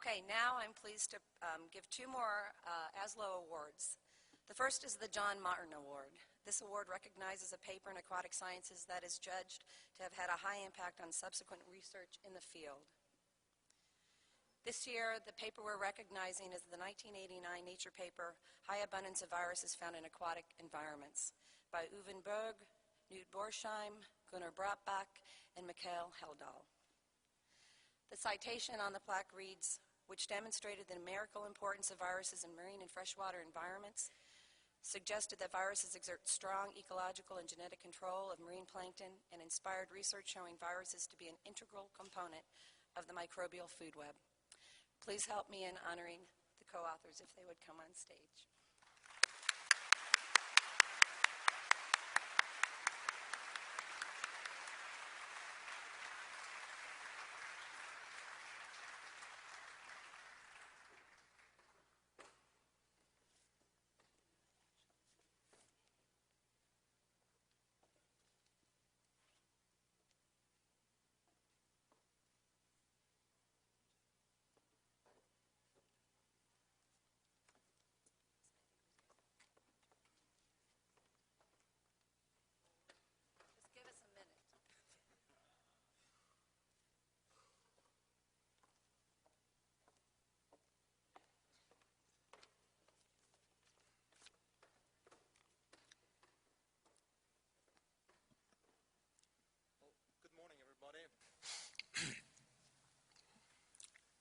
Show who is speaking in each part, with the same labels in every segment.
Speaker 1: Okay, now I'm pleased to give two more ASLO awards. The first is the John Martin Award. This award recognizes a paper in aquatic sciences that is judged to have had a high impact on subsequent research in the field. This year, the paper we're recognizing is the 1989 Nature paper, High Abundance of Viruses Found in Aquatic Environments, by Øvind Bergh, Knut Borsheim, Gunnar Bratbak, and Mikai Heldal. The citation on the plaque reads, which demonstrated the numerical importance of viruses in marine and freshwater environments, suggested that viruses exert strong ecological and genetic control of marine plankton, and inspired research showing viruses to be an integral component of the microbial food web. Please help me in honoring the co-authors if they would come on stage.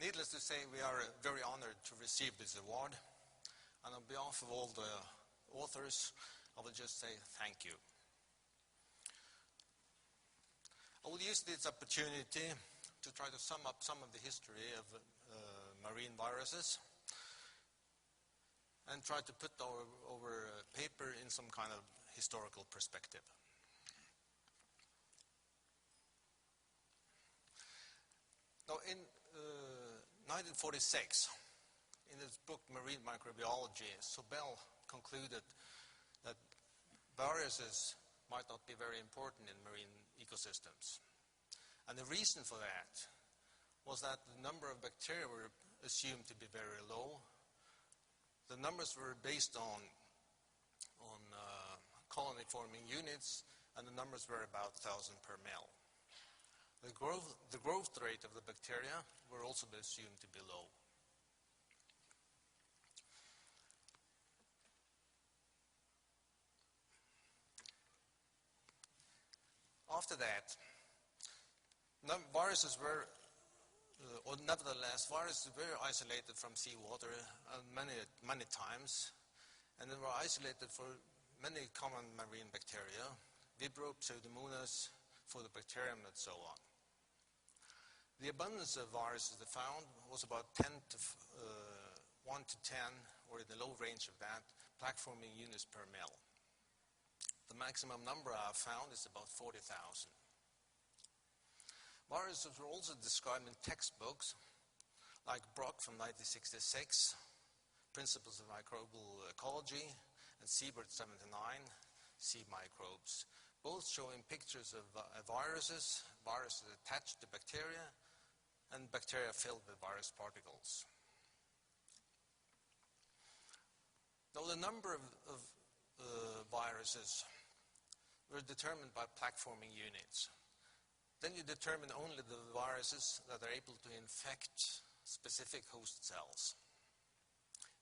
Speaker 2: Needless to say, we are very honored to receive this award, and on behalf of all the authors, I will just say thank you. I will use this opportunity to try to sum up some of the history of marine viruses and try to put our paper in some kind of historical perspective. Now, in 1946, in his book Marine Microbiology, Sobel concluded that viruses might not be very important in marine ecosystems. And the reason for that was that the number of bacteria were assumed to be very low. The numbers were based on colony-forming units, and the numbers were about 1,000 per mil. The growth rate of the bacteria were also assumed to be low. After that, viruses were, nevertheless, viruses were isolated from seawater many times, and they were isolated for many common marine bacteria, Vibrio, Pseudomonas, Phoetobacterium, and so on. The abundance of viruses they found was about 1 to 10, or in the low range of that, plaque-forming units per mil. The maximum number I've found is about 40,000. Viruses were also described in textbooks, like Brock from 1966, Principles of Microbial Ecology, and Siebert 79, Sea Microbes, both showing pictures of viruses attached to bacteria, and bacteria filled with virus particles. Now, the number of viruses were determined by plaque-forming units. Then you determine only the viruses that are able to infect specific host cells.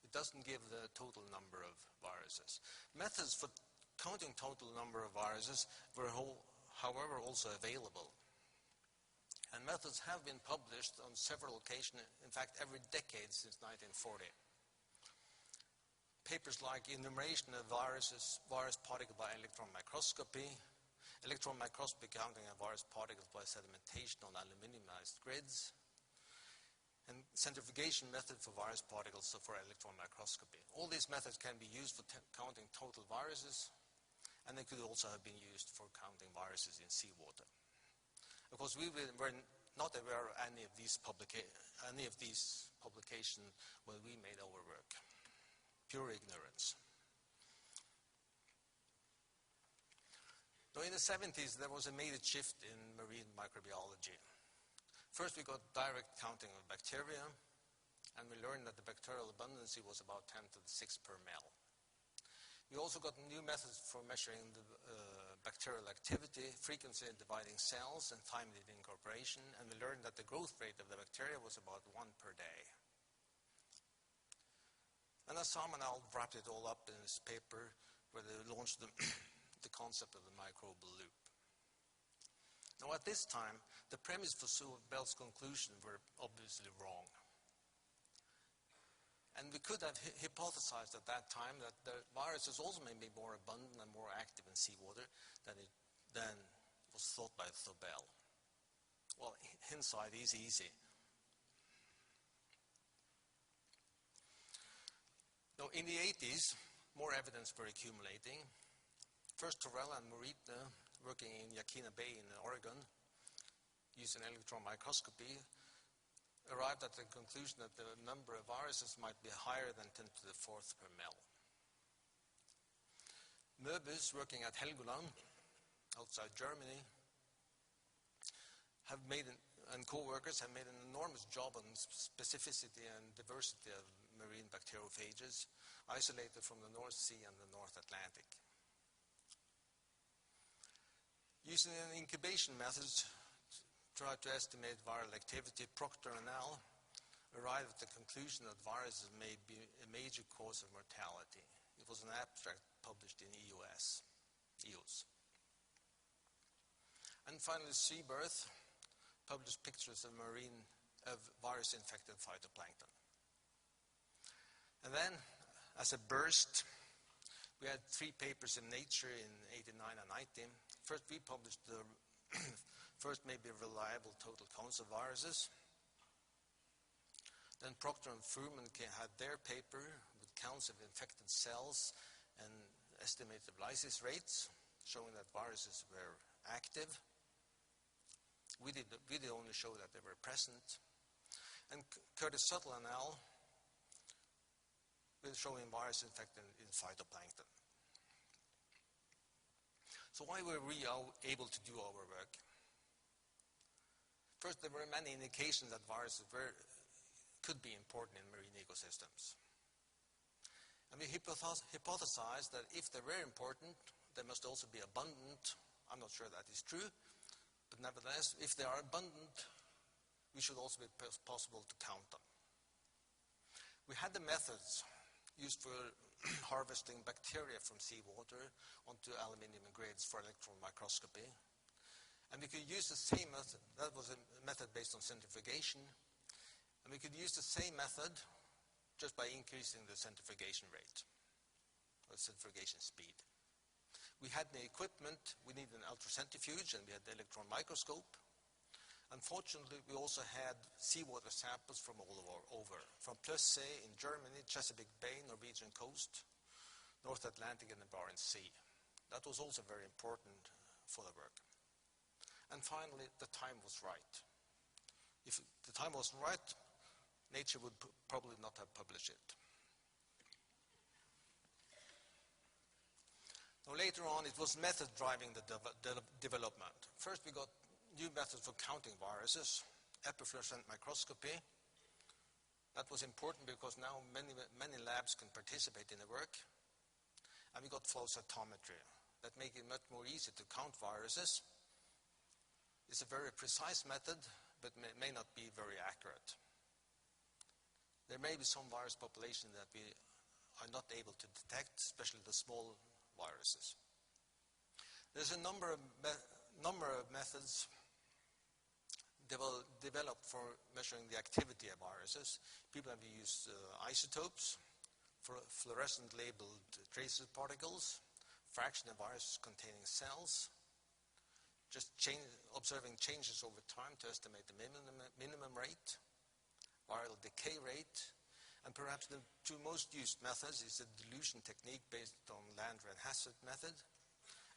Speaker 2: It doesn't give the total number of viruses. Methods for counting total number of viruses were, however, also available. And methods have been published on several occasions, in fact, every decade since 1940. Papers like Enumeration of Viruses, Virus Particles by Electron Microscopy, Electron Microscopy Counting of Virus Particles by Sedimentation on Aluminumized Grids, and Centrifugation Method for Virus Particles for Electron Microscopy. All these methods can be used for counting total viruses, and they could also have been used for counting viruses in seawater. Of course, we were not aware of any of these publications when we made our work. Pure ignorance. Now, in the 70s, there was a major shift in marine microbiology. First, we got direct counting of bacteria, and we learned that the bacterial abundancy was about 10 to the 6 per ml. We also got new methods for measuring the bacterial activity, frequency in dividing cells, and time in incorporation, and we learned that the growth rate of the bacteria was about 1 per day. And Samanal wrapped it all up in this paper where they launched the concept of the microbe loop. Now at this time, the premise for Bell's conclusion were obviously wrong. And we could have hypothesized at that time that the viruses also may be more abundant and more active in seawater than was thought by Bell. Well, hindsight is easy. Now, in the 80s, more evidence were accumulating. First, Torella and Morita, working in Yaquina Bay in Oregon, using electron microscopy, arrived at the conclusion that the number of viruses might be higher than 10 to the 4th per ml. Möbus, working at Heldal, outside Germany, and co-workers have made an enormous job on specificity and diversity of marine bacteriophages, isolated from the North Sea and the North Atlantic. Using an incubation method to try to estimate viral activity, Proctor and al. Arrived at the conclusion that viruses may be a major cause of mortality. It was an abstract published in EOS. And finally, Seabirth published pictures of virus-infected phytoplankton. And then, as a burst, we had 3 papers in Nature in 89 and 90. First, we published the first maybe reliable total counts of viruses. Then Proctor and Fruman had their paper with counts of infected cells and estimated lysis rates, showing that viruses were active. We did only show that they were present. And Curtis Suttle and al. were showing virus infected in phytoplankton. So why were we able to do our work? First, there were many indications that viruses could be important in marine ecosystems. And we hypothesized that if they were important, they must also be abundant. I'm not sure that is true, but nevertheless, if they are abundant, we should also be possible to count them. We had the methods used for harvesting bacteria from seawater onto aluminium grades for electron microscopy. And we could use the same method. That was a method based on centrifugation. And we could use the same method just by increasing the centrifugation rate, or centrifugation speed. We had the equipment. We needed an ultracentrifuge, and we had the electron microscope. Unfortunately, we also had seawater samples from all over, from Plötzsee in Germany, Chesapeake Bay, Norwegian coast, North Atlantic, and the Barents Sea. That was also very important for the work. And finally, the time was right. If the time wasn't right, Nature would probably not have published it. Now, later on, it was method driving the development. First, we got new methods for counting viruses, epifluorescent microscopy. That was important because now many labs can participate in the work. And we got flow cytometry. That makes it much more easy to count viruses. It's a very precise method, but may not be very accurate. There may be some virus population that we are not able to detect, especially the small viruses. There's a number of methods developed for measuring the activity of viruses. People have used isotopes, fluorescent labeled tracer particles, fraction of viruses containing cells, just observing changes over time to estimate the minimum rate, viral decay rate, and perhaps the 2 most used methods is the dilution technique based on Landry and Hassett method,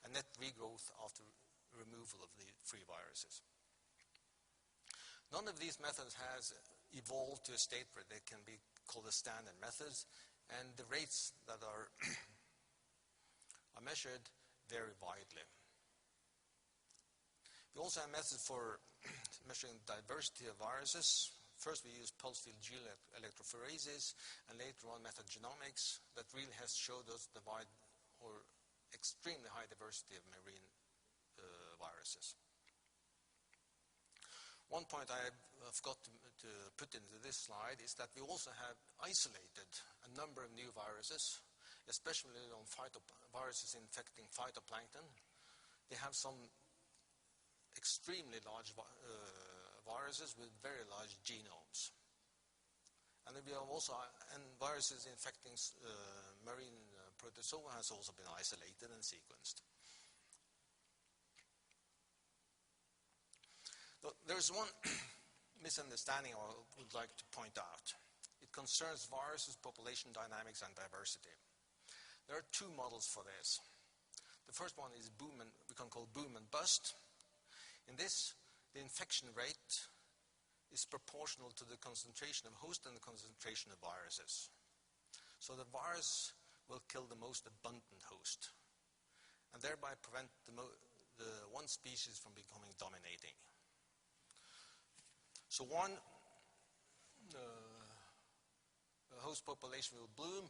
Speaker 2: and net regrowth after removal of the free viruses. None of these methods has evolved to a state where they can be called the standard methods, and the rates that are measured vary widely. We also have methods for measuring diversity of viruses, First we used pulse field electrophoresis, and later on metagenomics that really has showed us the wide or extremely high diversity of marine viruses. One point I have got to put into this slide is that we also have isolated a number of new viruses, especially on viruses infecting phytoplankton. They have some extremely large viruses with very large genomes. And we have also, and viruses infecting marine protozoa has also been isolated and sequenced. There's one misunderstanding I would like to point out. It concerns viruses, population dynamics, and diversity. There are two models for this. The first one is we can call boom and bust. In this, the infection rate is proportional to the concentration of host and the concentration of viruses. So the virus will kill the most abundant host, and thereby prevent the one species from becoming dominating. So one host population will bloom,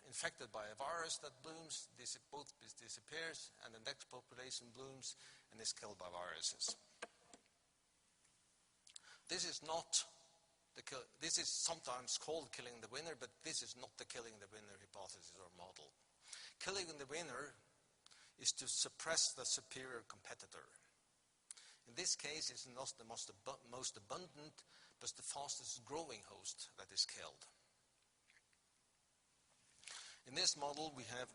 Speaker 2: infected by a virus that blooms, both disappears, and the next population blooms and is killed by viruses. This is sometimes called killing the winner, but this is not the killing the winner hypothesis or model. Killing the winner is to suppress the superior competitor. In this case, it's not the most abundant, but the fastest growing host that is killed. In this model, we have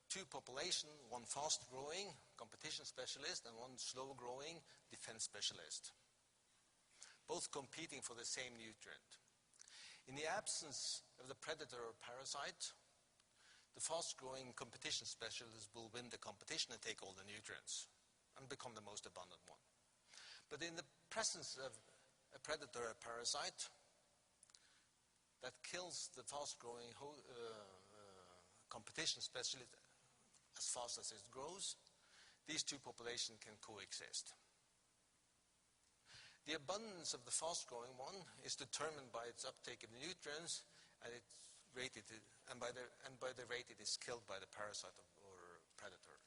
Speaker 2: two populations, one fast-growing competition specialist and one slow-growing defense specialist, both competing for the same nutrient. In the absence of the predator or parasite, the fast-growing competition specialist will win the competition and take all the nutrients and become the most abundant one. But in the presence of a predator or parasite that kills the fast-growing competition specialist as fast as it grows, these two populations can coexist. The abundance of the fast-growing one is determined by its uptake of nutrients and by the rate it is killed by the parasite or predator.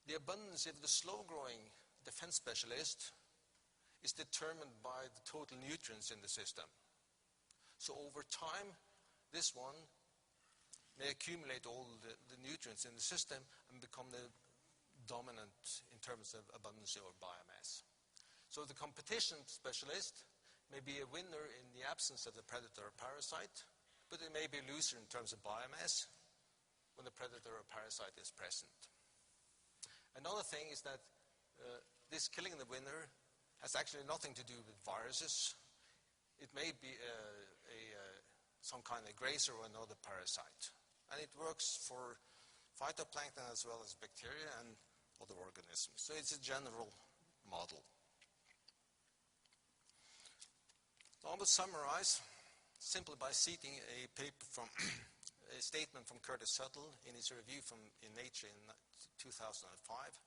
Speaker 2: The abundance of the slow-growing defense specialist is determined by the total nutrients in the system. So over time, this one may accumulate all the nutrients in the system and become the dominant in terms of abundance or biomass. So the competition specialist may be a winner in the absence of the predator or parasite, but it may be a loser in terms of biomass when the predator or parasite is present. Another thing is that this killing the winner has actually nothing to do with viruses. It may be some kind of grazer or another parasite. And it works for phytoplankton as well as bacteria and other organisms. So it's a general model. I will summarize simply by citing a paper from a statement from Curtis Suttle in his review in Nature in 2005.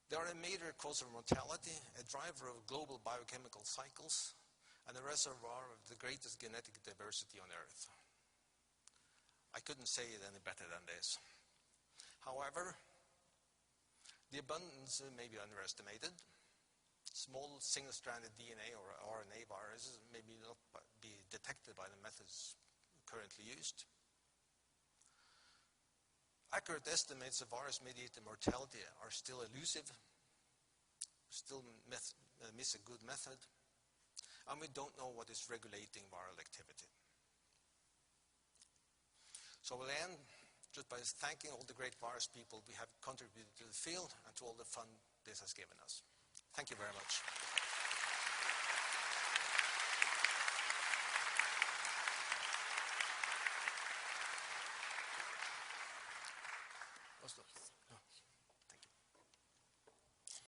Speaker 2: They are a major cause of mortality, a driver of global biochemical cycles, and a reservoir of the greatest genetic diversity on Earth. I couldn't say it any better than this. However, the abundance may be underestimated. Small single-stranded DNA or RNA viruses may not be detected by the methods currently used. Accurate estimates of virus-mediated mortality are still elusive, still miss a good method, and we don't know what is regulating viral activity. So we'll end just by thanking all the great virus people we have contributed to the field and to all the fun this has given us. Thank you very much.